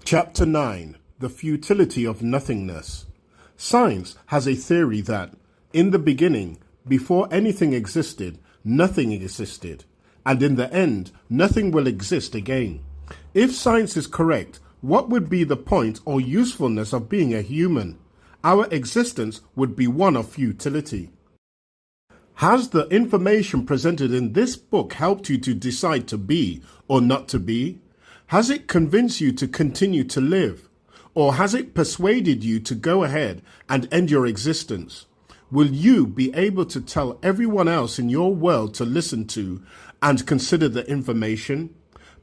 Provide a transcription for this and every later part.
Chapter 9. The Futility of Nothingness. Science has a theory that, in the beginning, before anything existed, nothing existed, and in the end, nothing will exist again. If science is correct, what would be the point or usefulness of being a human? Our existence would be one of futility. Has the information presented in this book helped you to decide to be or not to be? Has it convinced you to continue to live? Or has it persuaded you to go ahead and end your existence? Will you be able to tell everyone else in your world to listen to and consider the information?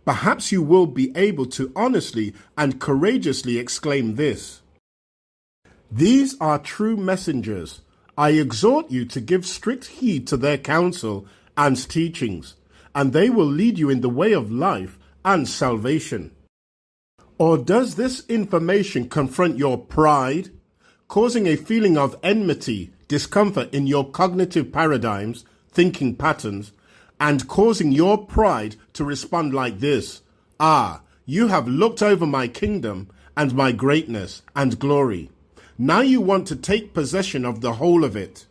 Perhaps you will be able to honestly and courageously exclaim this: "These are true messengers. I exhort you to give strict heed to their counsel and teachings, and they will lead you in the way of life and salvation." Or does this information confront your pride, causing a feeling of enmity, discomfort in your cognitive paradigms, thinking patterns, and causing your pride to respond like this: "Ah, you have looked over my kingdom and my greatness and glory. Now you want to take possession of the whole of it."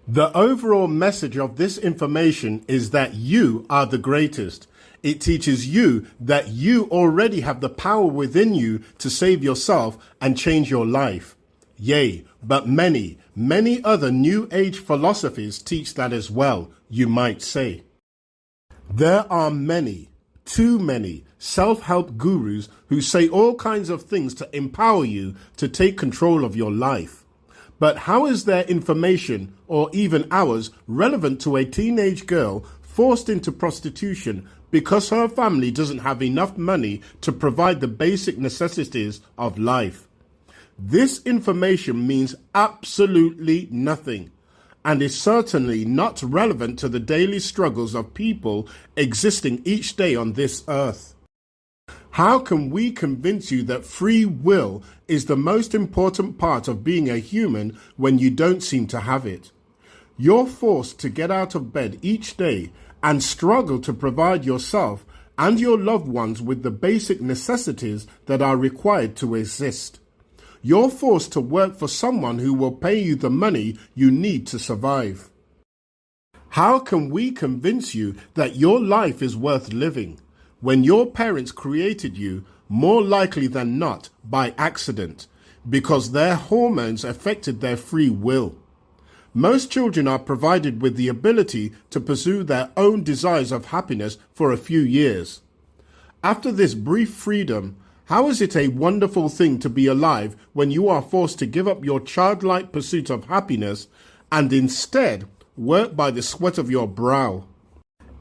The overall message of this information is that you are the greatest. It teaches you that you already have the power within you to save yourself and change your life. Yea, but many, many other New Age philosophies teach that as well, you might say. There are many, too many, self-help gurus who say all kinds of things to empower you to take control of your life. But how is their information, or even ours, relevant to a teenage girl forced into prostitution because her family doesn't have enough money to provide the basic necessities of life? This information means absolutely nothing, and is certainly not relevant to the daily struggles of people existing each day on this earth. How can we convince you that free will is the most important part of being a human when you don't seem to have it? You're forced to get out of bed each day and struggle to provide yourself and your loved ones with the basic necessities that are required to exist. You're forced to work for someone who will pay you the money you need to survive. How can we convince you that your life is worth living when your parents created you, more likely than not by accident, because their hormones affected their free will? Most children are provided with the ability to pursue their own desires of happiness for a few years. After this brief freedom, how is it a wonderful thing to be alive when you are forced to give up your childlike pursuit of happiness and instead work by the sweat of your brow?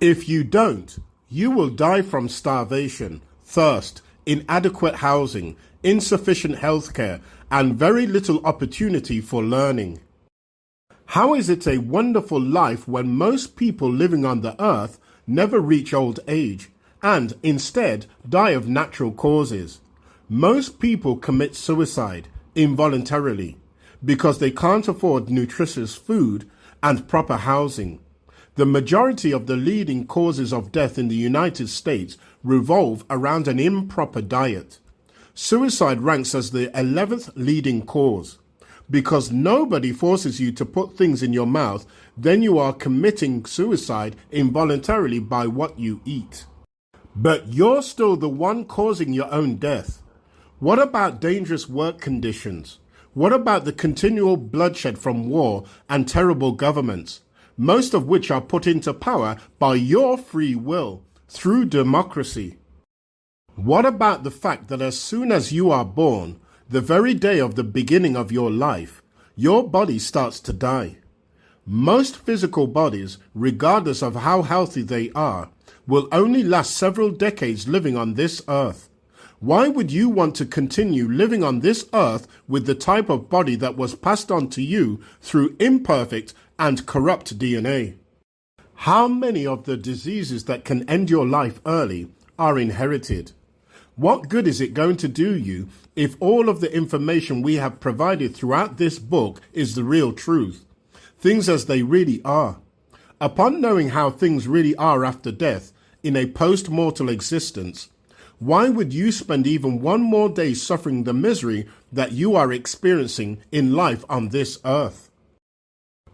If you don't, you will die from starvation, thirst, inadequate housing, insufficient healthcare, and very little opportunity for learning. How is it a wonderful life when most people living on the earth never reach old age and instead die of natural causes? Most people commit suicide involuntarily because they can't afford nutritious food and proper housing. The majority of the leading causes of death in the United States revolve around an improper diet. Suicide ranks as the 11th leading cause. Because nobody forces you to put things in your mouth, then you are committing suicide involuntarily by what you eat. But you're still the one causing your own death. What about dangerous work conditions? What about the continual bloodshed from war and terrible governments, most of which are put into power by your free will through democracy? What about the fact that as soon as you are born, the very day of the beginning of your life, your body starts to die? Most physical bodies, regardless of how healthy they are, will only last several decades living on this earth. Why would you want to continue living on this earth with the type of body that was passed on to you through imperfect and corrupt DNA? How many of the diseases that can end your life early are inherited? What good is it going to do you if all of the information we have provided throughout this book is the real truth? Things as they really are. Upon knowing how things really are after death, in a post-mortal existence, Why would you spend even one more day suffering the misery that you are experiencing in life on this earth?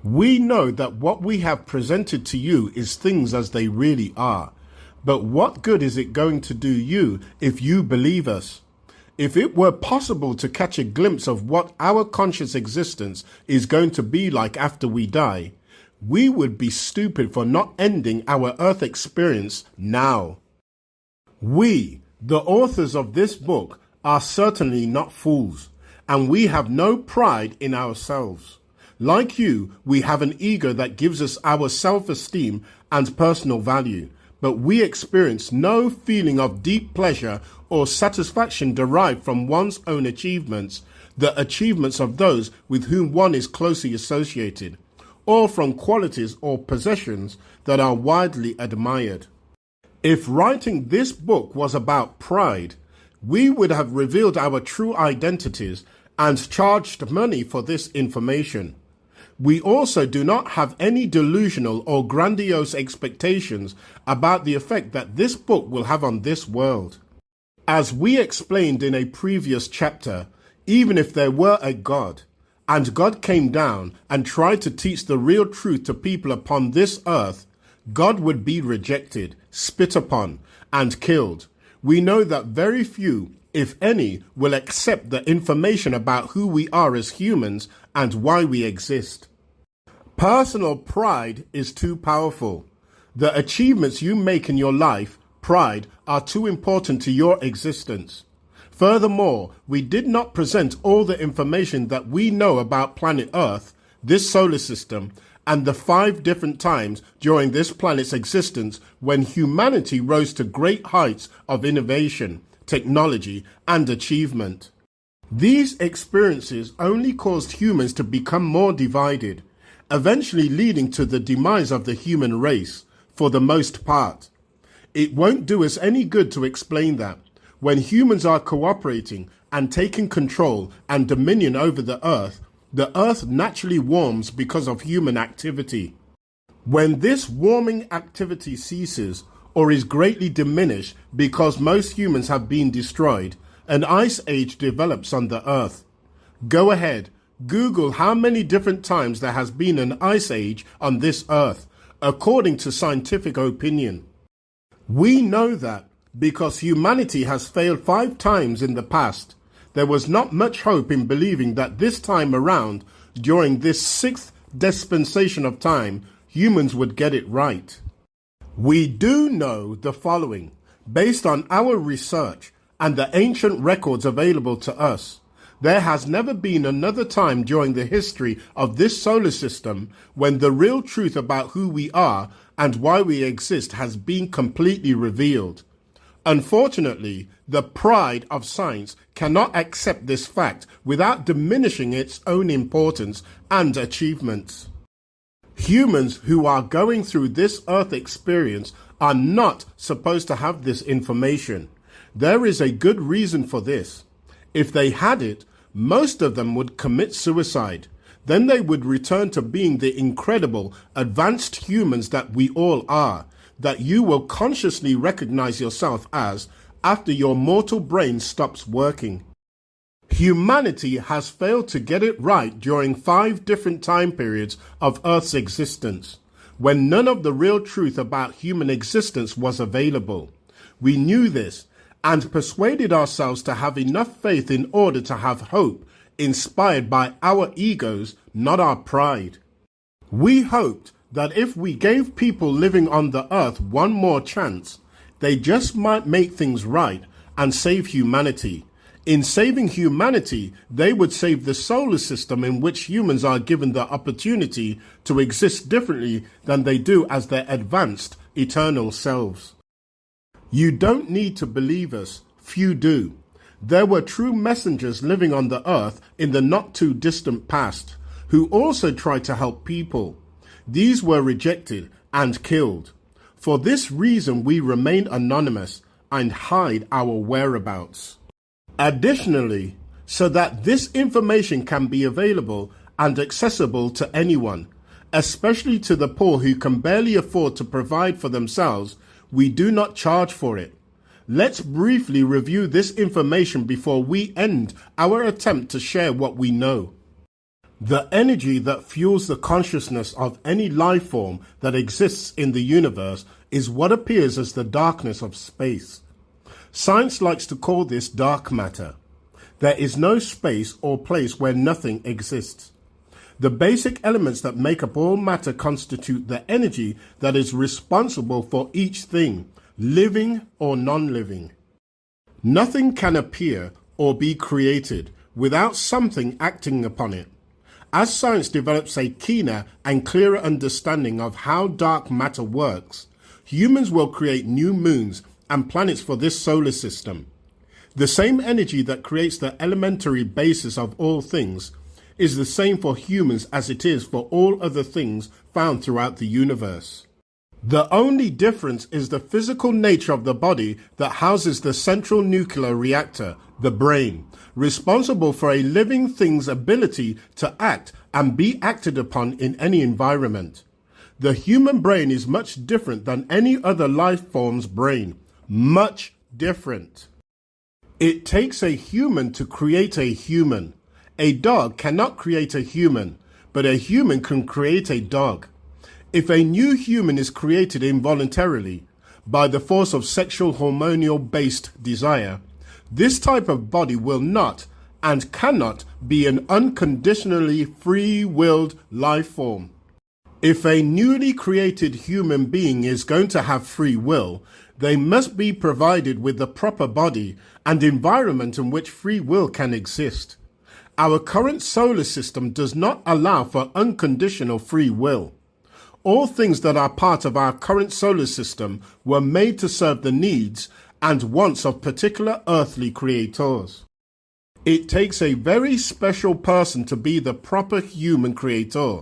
We know that what we have presented to you is things as they really are. But what good is it going to do you if you believe us? If it were possible to catch a glimpse of what our conscious existence is going to be like after we die, we would be stupid for not ending our earth experience now. We, the authors of this book, are certainly not fools, and we have no pride in ourselves. Like you, we have an ego that gives us our self-esteem and personal value, but we experience no feeling of deep pleasure or satisfaction derived from one's own achievements, the achievements of those with whom one is closely associated, or from qualities or possessions that are widely admired. If writing this book was about pride, we would have revealed our true identities and charged money for this information. We also do not have any delusional or grandiose expectations about the effect that this book will have on this world. As we explained in a previous chapter, even if there were a God, and God came down and tried to teach the real truth to people upon this earth, God would be rejected, spit upon, and killed. We know that very few, if any, will accept the information about who we are as humans and why we exist. Personal pride is too powerful. The achievements you make in your life, pride, are too important to your existence. Furthermore, we did not present all the information that we know about planet Earth, this solar system, and the 5 different times during this planet's existence when humanity rose to great heights of innovation, technology, and achievement. These experiences only caused humans to become more divided, eventually leading to the demise of the human race, for the most part. It won't do us any good to explain that. When humans are cooperating and taking control and dominion over the earth naturally warms because of human activity. When this warming activity ceases or is greatly diminished because most humans have been destroyed, an ice age develops on the earth. Go ahead, Google how many different times there has been an ice age on this earth, according to scientific opinion. We know that because humanity has failed 5 times in the past, there was not much hope in believing that this time around, during this 6th dispensation of time, humans would get it right. We do know the following, based on our research and the ancient records available to us. There has never been another time during the history of this solar system when the real truth about who we are and why we exist has been completely revealed. Unfortunately, the pride of science cannot accept this fact without diminishing its own importance and achievements. Humans who are going through this earth experience are not supposed to have this information. There is a good reason for this. If they had it, most of them would commit suicide. Then they would return to being the incredible, advanced humans that we all are, that you will consciously recognize yourself as after your mortal brain stops working. Humanity has failed to get it right during 5 different time periods of Earth's existence, when none of the real truth about human existence was available. We knew this and persuaded ourselves to have enough faith in order to have hope, inspired by our egos, not our pride. We hoped that if we gave people living on the earth one more chance, they just might make things right and save humanity. In saving humanity, they would save the solar system in which humans are given the opportunity to exist differently than they do as their advanced, eternal selves. You don't need to believe us, few do. There were true messengers living on the earth in the not-too-distant past, who also tried to help people. These were rejected and killed. For this reason, we remain anonymous and hide our whereabouts. Additionally, so that this information can be available and accessible to anyone, especially to the poor who can barely afford to provide for themselves, we do not charge for it. Let's briefly review this information before we end our attempt to share what we know. The energy that fuels the consciousness of any life form that exists in the universe is what appears as the darkness of space. Science likes to call this dark matter. There is no space or place where nothing exists. The basic elements that make up all matter constitute the energy that is responsible for each thing, living or non-living. Nothing can appear or be created without something acting upon it. As science develops a keener and clearer understanding of how dark matter works, humans will create new moons and planets for this solar system. The same energy that creates the elementary basis of all things is the same for humans as it is for all other things found throughout the universe. The only difference is the physical nature of the body that houses the central nuclear reactor, the brain, responsible for a living thing's ability to act and be acted upon in any environment. The human brain is much different than any other life form's brain. Much different. It takes a human to create a human. A dog cannot create a human, but a human can create a dog. If a new human is created involuntarily by the force of sexual hormonal-based desire, this type of body will not and cannot be an unconditionally free-willed life form. If a newly created human being is going to have free will, they must be provided with the proper body and environment in which free will can exist. Our current solar system does not allow for unconditional free will. All things that are part of our current solar system were made to serve the needs and wants of particular earthly creators. It takes a very special person to be the proper human creator.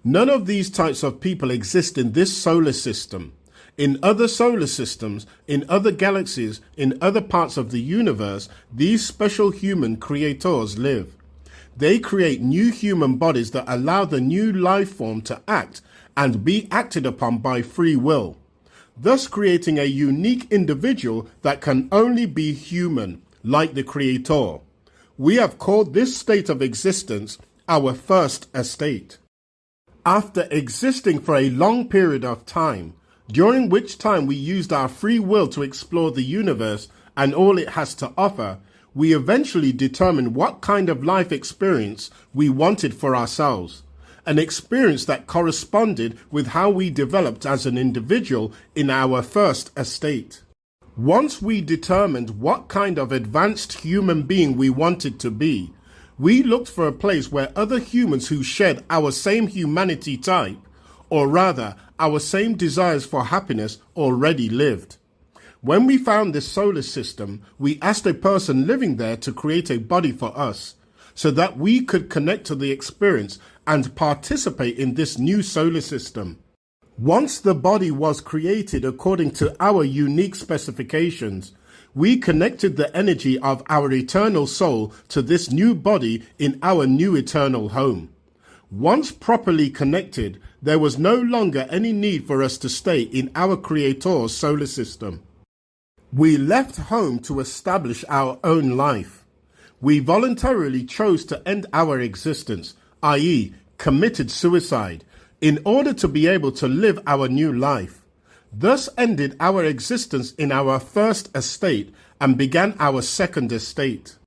None of these types of people exist in this solar system. In other solar systems, in other galaxies, in other parts of the universe, these special human creators live. They create new human bodies that allow the new life form to act and be acted upon by free will, thus creating a unique individual that can only be human, like the creator. We have called this state of existence our first estate. After existing for a long period of time, during which time we used our free will to explore the universe and all it has to offer, we eventually determined what kind of life experience we wanted for ourselves. An experience that corresponded with how we developed as an individual in our first estate. Once we determined what kind of advanced human being we wanted to be, we looked for a place where other humans who shared our same humanity type, or rather, our same desires for happiness, already lived. When we found this solar system, we asked a person living there to create a body for us, so that we could connect to the experience and participate in this new solar system. Once the body was created according to our unique specifications, we connected the energy of our eternal soul to this new body in our new eternal home. Once properly connected, there was no longer any need for us to stay in our Creator's solar system. We left home to establish our own life. We voluntarily chose to end our existence, i.e., committed suicide, in order to be able to live our new life. Thus ended our existence in our first estate and began our second estate.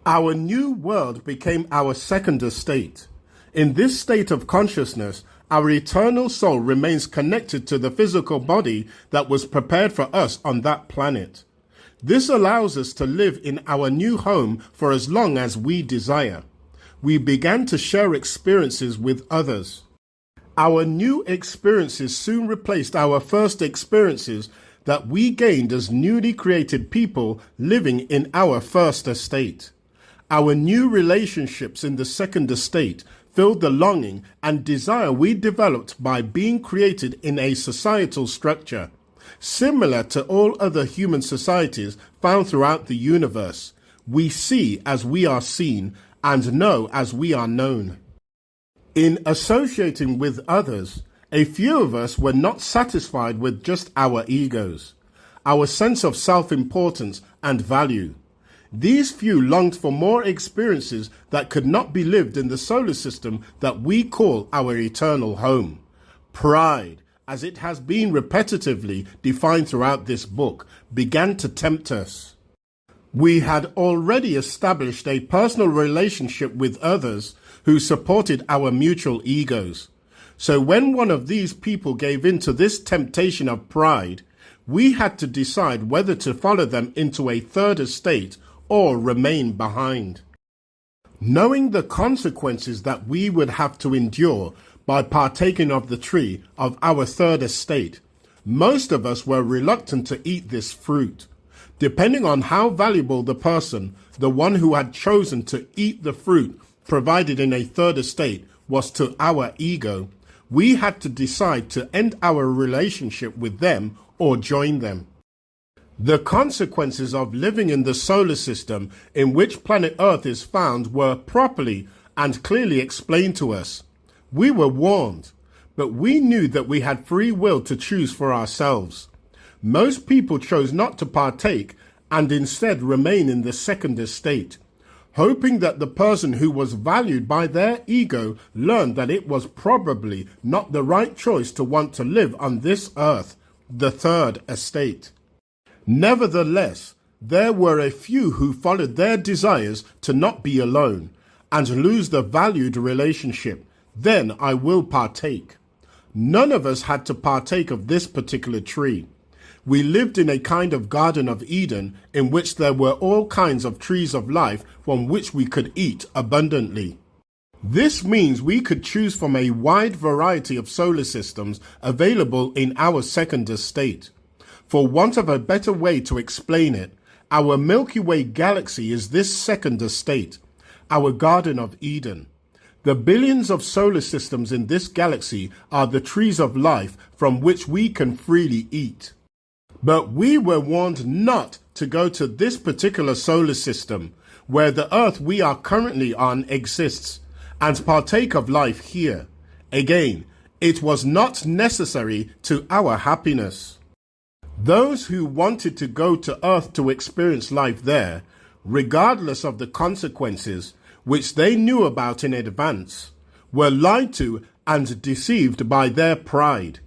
Our new world became our second estate. In this state of consciousness, our eternal soul remains connected to the physical body that was prepared for us on that planet. This allows us to live in our new home for as long as we desire. We began to share experiences with others. Our new experiences soon replaced our first experiences that we gained as newly created people living in our first estate. Our new relationships in the second estate filled the longing and desire we developed by being created in a societal structure, similar to all other human societies found throughout the universe. We see as we are seen and know as we are known. In associating with others, a few of us were not satisfied with just our egos. our sense of self-importance and value. These few longed for more experiences that could not be lived in the solar system that we call our eternal home. Pride, as it has been repetitively defined throughout this book, began to tempt us. We had already established a personal relationship with others who supported our mutual egos. So when one of these people gave in to this temptation of pride, we had to decide whether to follow them into a third estate or remain behind. Knowing the consequences that we would have to endure by partaking of the tree of our third estate, most of us were reluctant to eat this fruit. Depending on how valuable the person, the one who had chosen to eat the fruit provided in a third estate, was to our ego, we had to decide to end our relationship with them or join them. The consequences of living in the solar system in which planet Earth is found were properly and clearly explained to us. We were warned, but we knew that we had free will to choose for ourselves. Most people chose not to partake and instead remain in the second estate, hoping that the person who was valued by their ego learned that it was probably not the right choice to want to live on this earth, the third estate. Nevertheless, there were a few who followed their desires to not be alone and lose the valued relationship. Then I will partake. None of us had to partake of this particular tree. We lived in a kind of Garden of Eden in which there were all kinds of trees of life from which we could eat abundantly. This means we could choose from a wide variety of solar systems available in our second estate. For want of a better way to explain it, our Milky Way galaxy is this second estate, our Garden of Eden. The billions of solar systems in this galaxy are the trees of life from which we can freely eat. But we were warned not to go to this particular solar system, where the Earth we are currently on exists, and partake of life here. Again, it was not necessary to our happiness. Those who wanted to go to Earth to experience life there, regardless of the consequences, which they knew about in advance, were lied to and deceived by their pride.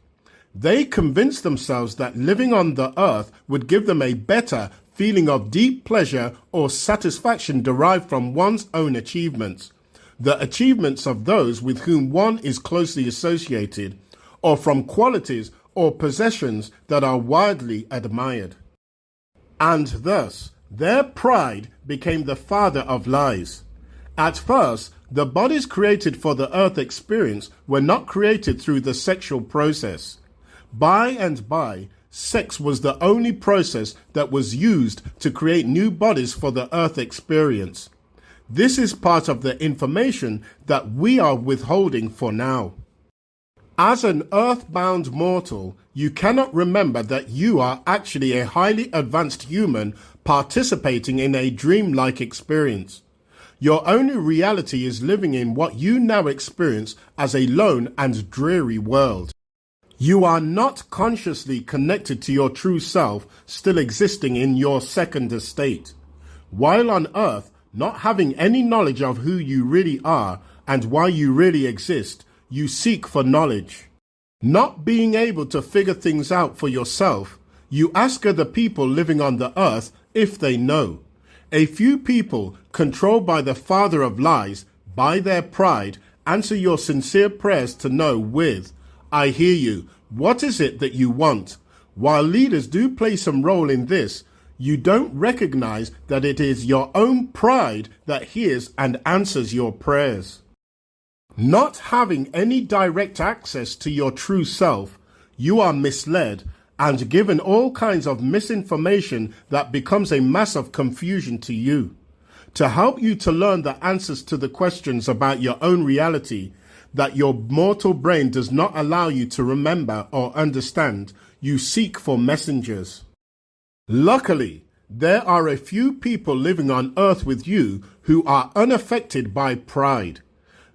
They convinced themselves that living on the earth would give them a better feeling of deep pleasure or satisfaction derived from one's own achievements, the achievements of those with whom one is closely associated, or from qualities or possessions that are widely admired. And thus, their pride became the father of lies. At first, the bodies created for the earth experience were not created through the sexual process. By and by, sex was the only process that was used to create new bodies for the earth experience. This is part of the information that we are withholding for now. As an earth-bound mortal, you cannot remember that you are actually a highly advanced human participating in a dreamlike experience. Your only reality is living in what you now experience as a lone and dreary world. You are not consciously connected to your true self still existing in your second estate. While on earth, not having any knowledge of who you really are and why you really exist, you seek for knowledge. Not being able to figure things out for yourself, you ask other people living on the earth if they know. A few people, controlled by the father of lies, by their pride, answer your sincere prayers to know with, "I hear you. What is it that you want?" While leaders do play some role in this, you don't recognize that it is your own pride that hears and answers your prayers. Not having any direct access to your true self, you are misled and given all kinds of misinformation that becomes a mass of confusion to you. To help you to learn the answers to the questions about your own reality that your mortal brain does not allow you to remember or understand, you seek for messengers. Luckily, there are a few people living on earth with you who are unaffected by pride.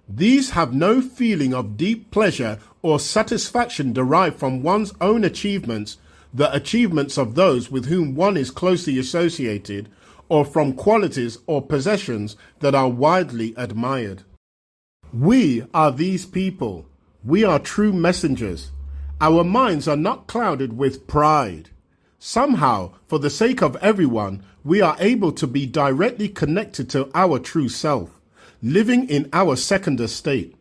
These have no feeling of deep pleasure or satisfaction derived from one's own achievements, the achievements of those with whom one is closely associated, or from qualities or possessions that are widely admired. We are these people. We are true messengers. Our minds are not clouded with pride. Somehow, for the sake of everyone, we are able to be directly connected to our true self, living in our second estate.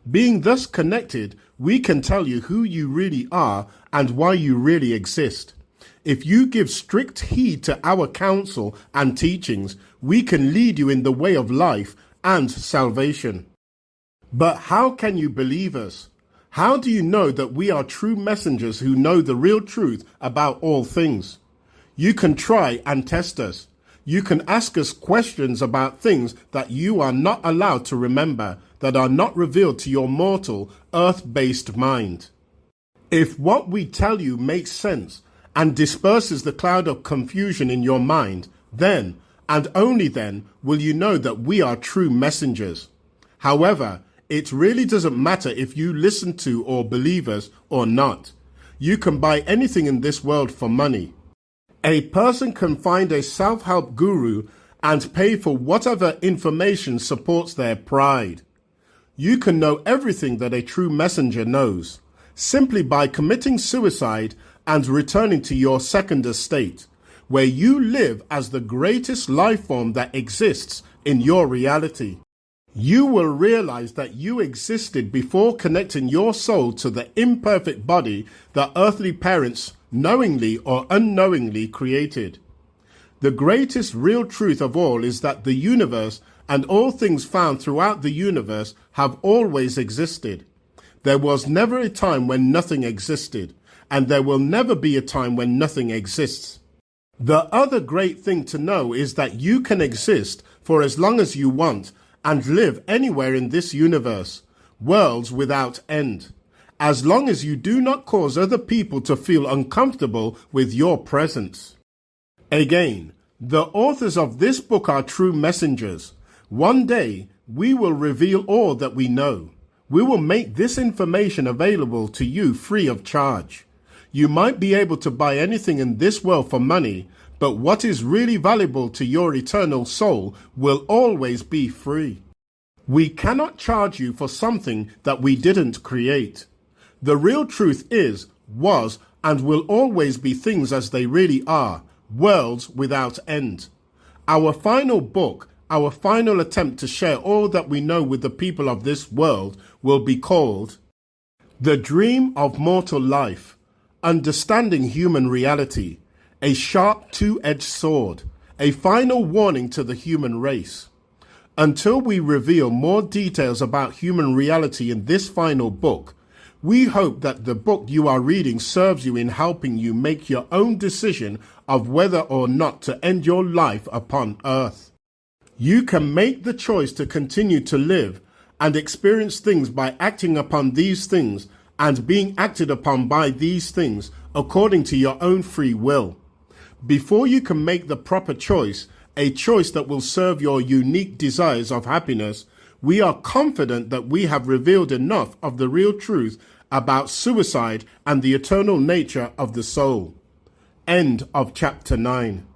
Being thus connected, we can tell you who you really are and why you really exist. If you give strict heed to our counsel and teachings, we can lead you in the way of life and salvation. But how can you believe us? How do you know that we are true messengers who know the real truth about all things? You can try and test us. You can ask us questions about things that you are not allowed to remember, that are not revealed to your mortal, earth-based mind. If what we tell you makes sense and disperses the cloud of confusion in your mind, then, and only then, will you know that we are true messengers. However, it really doesn't matter if you listen to or believe us or not. You can buy anything in this world for money. A person can find a self-help guru and pay for whatever information supports their pride. You can know everything that a true messenger knows, simply by committing suicide and returning to your second estate, where you live as the greatest life form that exists in your reality. You will realize that you existed before connecting your soul to the imperfect body that earthly parents knowingly or unknowingly created. The greatest real truth of all is that the universe and all things found throughout the universe have always existed. There was never a time when nothing existed, and there will never be a time when nothing exists. The other great thing to know is that you can exist for as long as you want and live anywhere in this universe, worlds without end, as long as you do not cause other people to feel uncomfortable with your presence. Again, the authors of this book are true messengers. One day, we will reveal all that we know. We will make this information available to you free of charge. You might be able to buy anything in this world for money, but what is really valuable to your eternal soul will always be free. We cannot charge you for something that we didn't create. The real truth is, was, and will always be things as they really are, worlds without end. Our final book, our final attempt to share all that we know with the people of this world, will be called The Dream of Mortal Life, Understanding Human Reality, a Sharp Two-Edged Sword, a final warning to the human race. Until we reveal more details about human reality in this final book, we hope that the book you are reading serves you in helping you make your own decision of whether or not to end your life upon earth. You can make the choice to continue to live and experience things by acting upon these things and being acted upon by these things according to your own free will. Before you can make the proper choice, a choice that will serve your unique desires of happiness, we are confident that we have revealed enough of the real truth about suicide and the eternal nature of the soul. End of chapter 9.